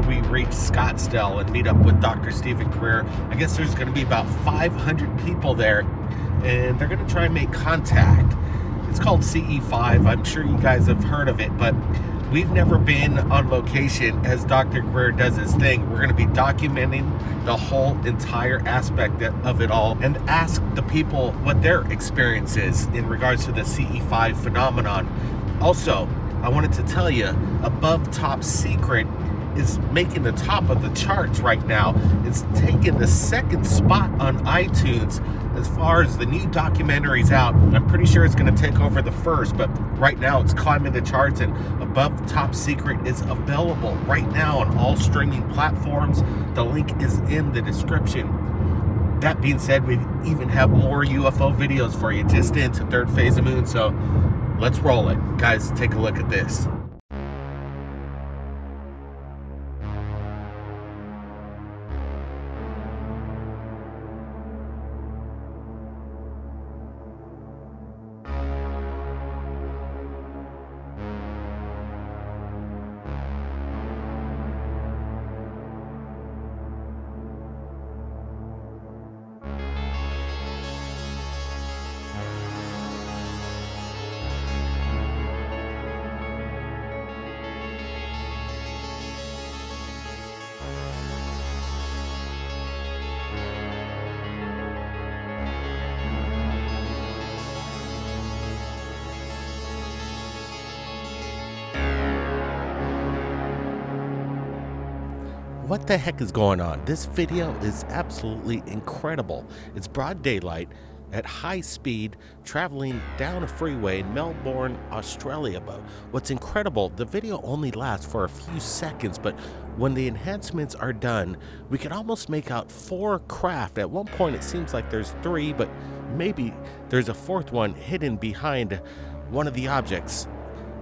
while we reach Scottsdale and meet up with Dr. Stephen Greer. I guess there's going to be about 500 people there, and they're going to try and make contact. It's called CE5. I'm sure you guys have heard of it, but we've never been on location as Dr. Greer does his thing. We're going to be documenting the whole entire aspect of it all and ask the people what their experience is in regards to the CE5 phenomenon. Also, I wanted to tell you, Above Top Secret is making the top of the charts right now. It's taking the second spot on iTunes as far as the new documentaries out. I'm pretty sure it's going to take over the first, but right now it's climbing the charts, and Above Top Secret is available right now on all streaming platforms. The link is in the description. That being said, we even have more UFO videos for you just into Third Phase of Moon, so let's roll it. Guys, take a look at this. What the heck is going on? This video is absolutely incredible. It's broad daylight at high speed traveling down a freeway in Melbourne, Australia. But what's incredible, the video only lasts for a few seconds, but when the enhancements are done, we can almost make out 4 craft. At one point it seems like there's 3, but maybe there's a 4th one hidden behind one of the objects.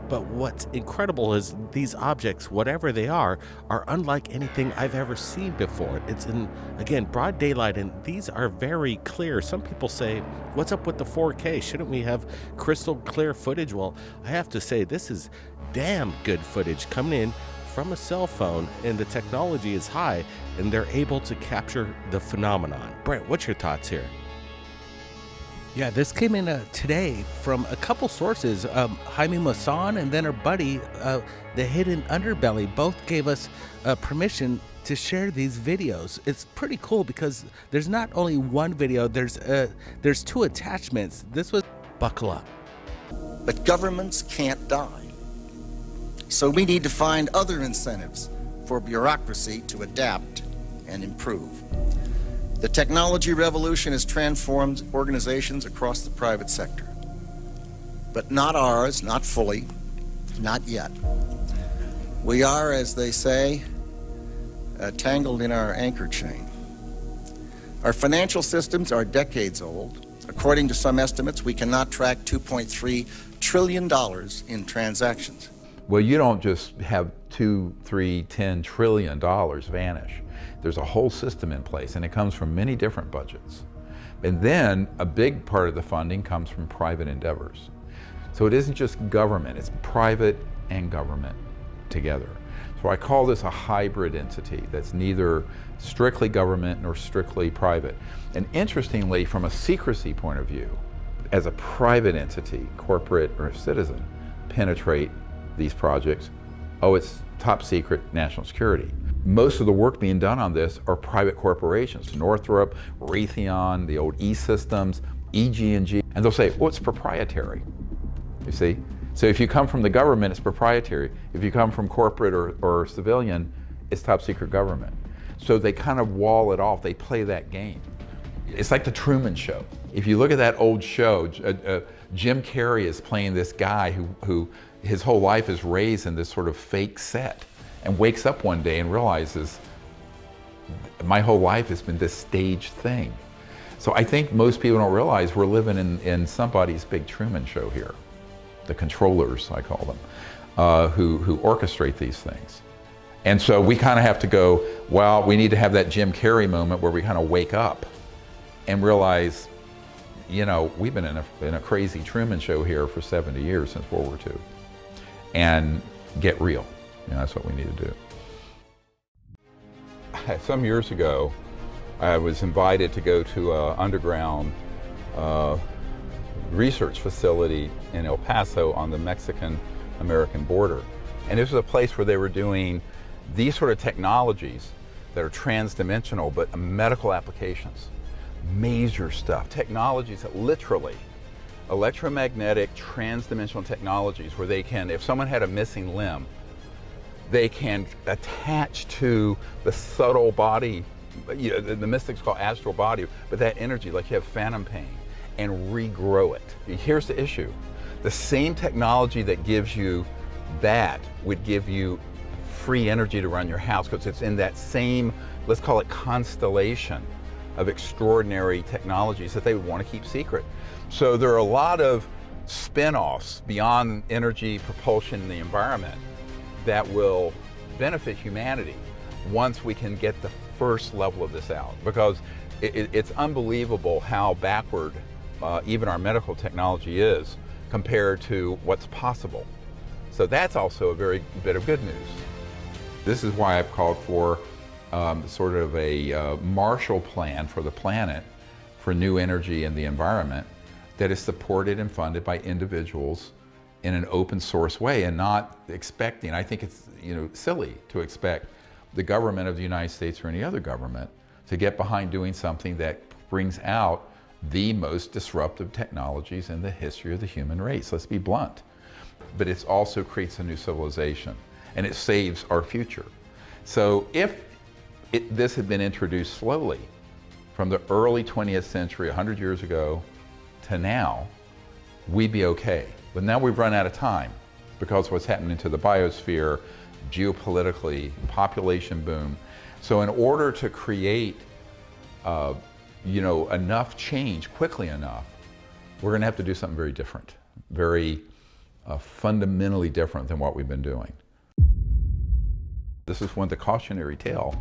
But what's incredible is these objects, whatever they are unlike anything I've ever seen before. It's in, again, broad daylight, and these are very clear. Some people say, what's up with the 4K? Shouldn't we have crystal clear footage? Well, I have to say, this is damn good footage coming in from a cell phone, and the technology is high, and they're able to capture the phenomenon. Brent, what's your thoughts here? Yeah, this came in today from a couple sources. Jaime Maussan and then her buddy, the Hidden Underbelly, both gave us permission to share these videos. It's pretty cool because there's not only one video, there's 2 attachments. This was, buckle up. But governments can't die. So we need to find other incentives for bureaucracy to adapt and improve. The technology revolution has transformed organizations across the private sector. But not ours, not fully, not yet. We are, as they say, tangled in our anchor chain. Our financial systems are decades old. According to some estimates, we cannot track $2.3 trillion in transactions. Well, you don't just have 2, 3, 10 trillion dollars vanish. There's a whole system in place, and it comes from many different budgets. And then a big part of the funding comes from private endeavors. So it isn't just government, it's private and government together. So I call this a hybrid entity that's neither strictly government nor strictly private. And interestingly, from a secrecy point of view, as a private entity, corporate or citizen, penetrate these projects, oh, it's top secret national security. Most of the work being done on this are private corporations, Northrop, Raytheon, the old E-Systems, EG&G, and they'll say, well, it's proprietary, you see? So if you come from the government, it's proprietary. If you come from corporate or civilian, it's top secret government. So they kind of wall it off, they play that game. It's like the Truman Show. If you look at that old show, Jim Carrey is playing this guy who his whole life is raised in this sort of fake set, and wakes up one day and realizes, my whole life has been this staged thing. So I think most people don't realize we're living in somebody's big Truman Show here. The controllers, I call them, who orchestrate these things. And so we kind of have to go, well, we need to have that Jim Carrey moment where we kind of wake up and realize, you know, we've been in a crazy Truman Show here for 70 years since World War II. And get real. You know, that's what we need to do. Some years ago, I was invited to go to an underground research facility in El Paso on the Mexican-American border. And this was a place where they were doing these sort of technologies that are transdimensional, but medical applications. Major stuff, technologies that literally, electromagnetic transdimensional technologies where they can, if someone had a missing limb, they can attach to the subtle body, you know, the mystics call astral body, but that energy, like you have phantom pain, and regrow it. Here's the issue. The same technology that gives you that would give you free energy to run your house, because it's in that same, let's call it constellation of extraordinary technologies that they would want to keep secret. So there are a lot of spin-offs beyond energy, propulsion, and the environment that will benefit humanity once we can get the first level of this out. Because it's unbelievable how backward even our medical technology is compared to what's possible. So that's also a very bit of good news. This is why I've called for sort of a Marshall Plan for the planet for new energy and the environment that is supported and funded by individuals in an open source way, and not expecting, I think it's, you know, silly to expect the government of the United States or any other government to get behind doing something that brings out the most disruptive technologies in the history of the human race. Let's be blunt. But it also creates a new civilization, and it saves our future. So if this had been introduced slowly from the early 20th century, 100 years ago, to now, we'd be okay. But now we've run out of time because of what's happening to the biosphere, geopolitically, population boom. So in order to create you know, enough change quickly enough, we're going to have to do something very different, very fundamentally different than what we've been doing. This is one of the cautionary tale.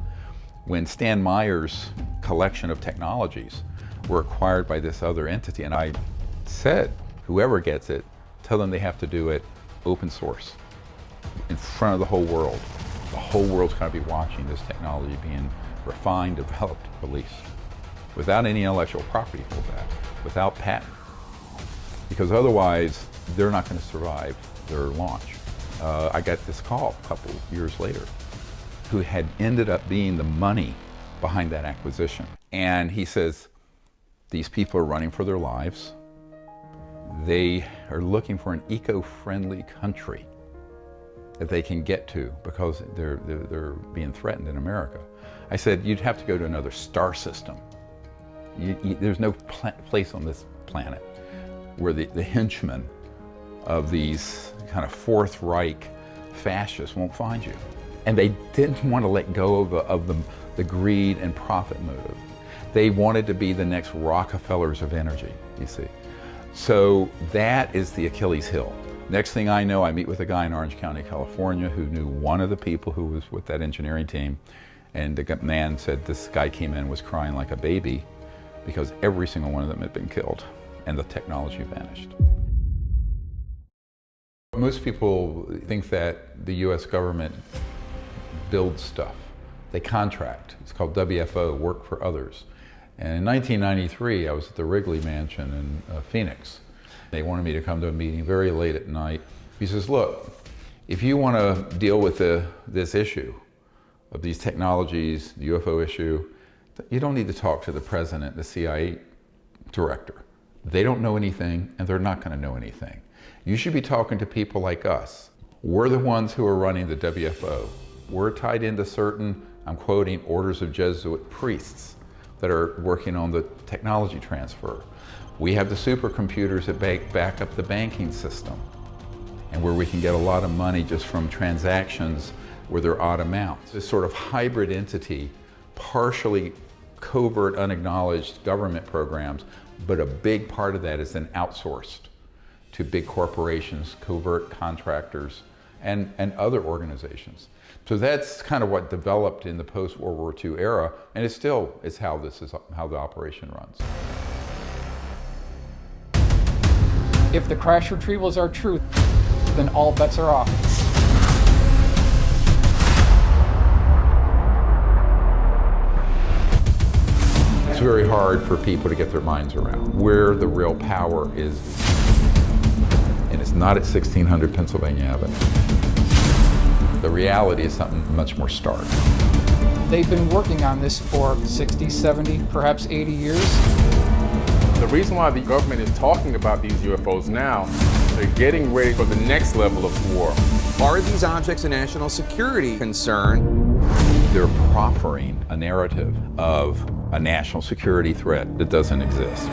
When Stan Meyer's collection of technologies were acquired by this other entity, and I said, whoever gets it, tell them they have to do it open source, in front of the whole world. The whole world's going to be watching this technology being refined, developed, released, without any intellectual property pullback, without patent, because otherwise they're not going to survive their launch. I got this call a couple years later, who had ended up being the money behind that acquisition. And he says, these people are running for their lives. They are looking for an eco-friendly country that they can get to because they're being threatened in America. I said, you'd have to go to another star system. There's no place on this planet where the henchmen of these kind of Fourth Reich fascists won't find you. And they didn't want to let go of the greed and profit motive. They wanted to be the next Rockefellers of energy, you see. So that is the Achilles heel. Next thing I know, I meet with a guy in Orange County, California, who knew one of the people who was with that engineering team. And the man said this guy came in and was crying like a baby because every single one of them had been killed and the technology vanished. Most people think that the US government builds stuff. They contract. It's called WFO, work for others. And in 1993, I was at the Wrigley Mansion in Phoenix. They wanted me to come to a meeting very late at night. He says, look, if you want to deal with this issue of these technologies, the UFO issue, you don't need to talk to the president, the CIA director. They don't know anything, and they're not going to know anything. You should be talking to people like us. We're the ones who are running the WFO. We're tied into certain, I'm quoting, orders of Jesuit priests that are working on the technology transfer. We have the supercomputers that back up the banking system, and where we can get a lot of money just from transactions where they're odd amounts. This sort of hybrid entity, partially covert, unacknowledged government programs, but a big part of that is then outsourced to big corporations, covert contractors, and other organizations. So that's kind of what developed in the post-World War II era, and it still is how the operation runs. If the crash retrievals are true, then all bets are off. hard for people to get their minds around where the real power is. And it's not at 1600 Pennsylvania Avenue. The reality is something much more stark. They've been working on this for 60, 70, perhaps 80 years. The reason why the government is talking about these UFOs now, they're getting ready for the next level of war. Are these objects a national security concern? They're proffering a narrative of a national security threat that doesn't exist.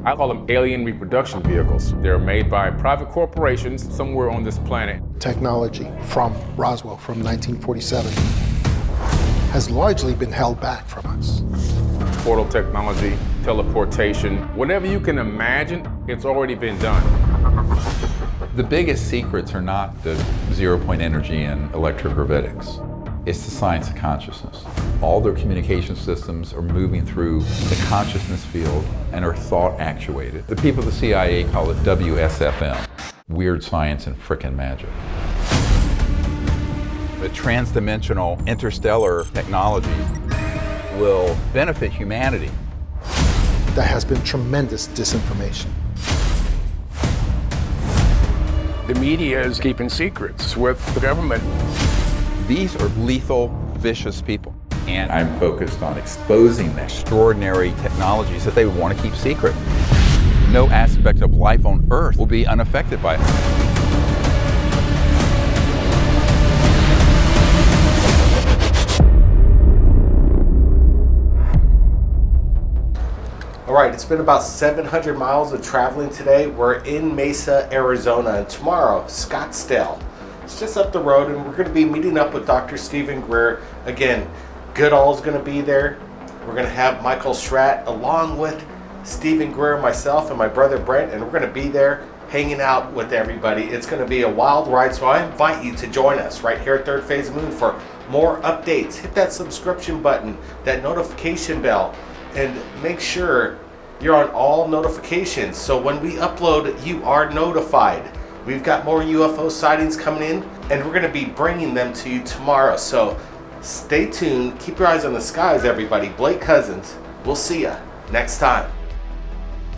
I call them alien reproduction vehicles. They're made by private corporations somewhere on this planet. Technology from Roswell from 1947 has largely been held back from us. Portal technology, teleportation, whatever you can imagine, it's already been done. The biggest secrets are not the zero-point energy and electrogravitics. It's the science of consciousness. All their communication systems are moving through the consciousness field and are thought actuated. The people of the CIA call it WSFM, weird science and frickin' magic. The transdimensional interstellar technologies will benefit humanity. There has been tremendous disinformation. The media is keeping secrets with the government. These are lethal, vicious people. And I'm focused on exposing the extraordinary technologies that they want to keep secret. No aspect of life on Earth will be unaffected by it. All right, it's been about 700 miles of traveling today. We're in Mesa, Arizona, and tomorrow, Scottsdale. It's just up the road, and we're going to be meeting up with Dr. Stephen Greer. Again, Goodall's going to be there. We're going to have Michael Schratt along with Stephen Greer, myself, and my brother Brent, and we're going to be there hanging out with everybody. It's going to be a wild ride, so I invite you to join us right here at Third Phase of Moon for more updates. Hit that subscription button, that notification bell, and make sure you're on all notifications, so when we upload, you are notified. We've got more UFO sightings coming in, and we're going to be bringing them to you tomorrow. So stay tuned. Keep your eyes on the skies, everybody. Blake Cousins. We'll see you next time.